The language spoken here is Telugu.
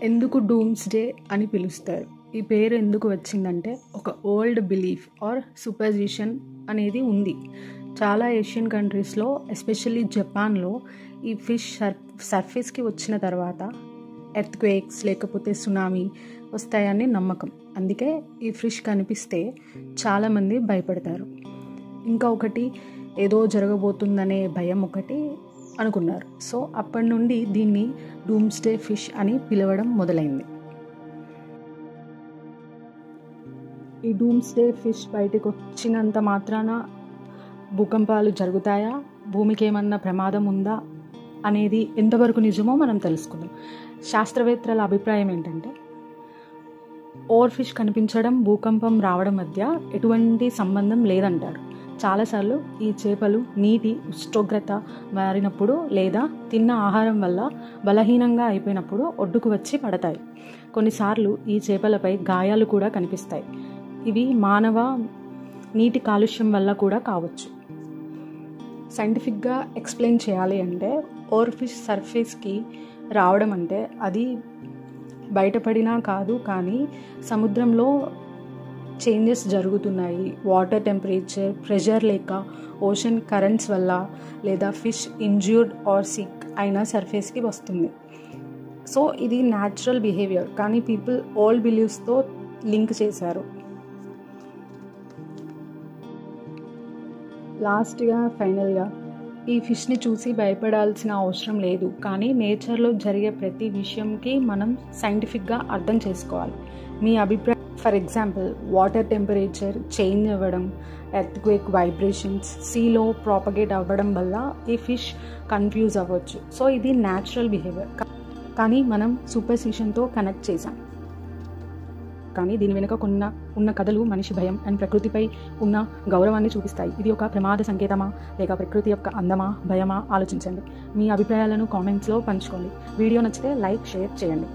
ఎందుకు డూమ్స్డే అని పిలుస్తారు? ఈ పేరు ఎందుకు వచ్చిందంటే ఒక ఓల్డ్ బిలీఫ్ ఆర్ సూపర్జిషన్ అనేది ఉంది. చాలా ఏషియన్ కంట్రీస్లో, ఎస్పెషల్లీ జపాన్లో ఈ ఫిష్ సర్ఫేస్కి వచ్చిన తర్వాత ఎర్త్క్వేక్స్ లేకపోతే సునామీ వస్తాయని నమ్మకం. అందుకే ఈ ఫిష్ కనిపిస్తే చాలామంది భయపడతారు. ఇంకా ఒకటి ఏదో జరగబోతుందనే భయం ఒకటి అనుకున్నారు. సో అప్పటి నుండి దీన్ని డూమ్స్డే ఫిష్ అని పిలవడం మొదలైంది. ఈ డూమ్స్డే ఫిష్ బయటకు వచ్చినంత మాత్రాన భూకంపాలు జరుగుతాయా, భూమికి ఏమన్నా ప్రమాదం ఉందా అనేది ఎంతవరకు నిజమో మనం తెలుసుకుందాం. శాస్త్రవేత్తల అభిప్రాయం ఏంటంటే ఓవర్ ఫిష్ కనిపించడం, భూకంపం రావడం మధ్య ఎటువంటి సంబంధం లేదంటారు. చాలాసార్లు ఈ చేపలు నీటి ఉష్ణోగ్రత మారినప్పుడు లేదా తిన్న ఆహారం వల్ల బలహీనంగా అయిపోయినప్పుడు ఒడ్డుకు వచ్చి పడతాయి. కొన్నిసార్లు ఈ చేపలపై గాయాలు కూడా కనిపిస్తాయి. ఇవి మానవ నీటి కాలుష్యం వల్ల కూడా కావచ్చు. సైంటిఫిక్గా ఎక్స్ప్లెయిన్ చేయాలి అంటే ఓవర్ ఫిష్ సర్ఫేస్కి రావడం అంటే అది బయటపడినా కాదు, కానీ సముద్రంలో చేంజెస్ జరుగుతున్నాయి. వాటర్ టెంపరేచర్, ప్రెషర్ లేక ఓషన్ కరెంట్స్ వల్ల లేదా ఫిష్ ఇంజ్యూర్డ్ ఆర్ సిక్ అయినా సర్ఫేస్కి వస్తుంది. సో ఇది న్యాచురల్ బిహేవియర్, కానీ పీపుల్ ఓల్డ్ బిలీవ్స్తో లింక్ చేశారు. లాస్ట్గా ఫైనల్గా ఈ ఫిష్ని చూసి భయపడాల్సిన అవసరం లేదు, కానీ నేచర్లో జరిగే ప్రతి విషయంకి మనం సైంటిఫిక్గా అర్థం చేసుకోవాలి. మీ అభిప్రాయం, for example water temperature change అవ్వడం, ఎర్త్క్వేక్ వైబ్రేషన్స్, సీలో ప్రాపగేట్ అవ్వడం వల్ల ఈ ఫిష్ కన్ఫ్యూజ్ అవ్వచ్చు. సో ఇది న్యాచురల్ బిహేవియర్, కానీ మనం సూపర్స్టిషన్తో కనెక్ట్ చేసాం. కానీ దీని వెనుక ఉన్న కథలు మనిషి భయం అండ్ ప్రకృతిపై ఉన్న గౌరవాన్ని చూపిస్తాయి. ఇది ఒక ప్రమాద సంకేతమా లేక ప్రకృతి యొక్క అందమా, భయమా? ఆలోచించండి. మీ అభిప్రాయాలను కామెంట్స్లో పంచుకోండి. వీడియో నచ్చితే లైక్, షేర్ చేయండి.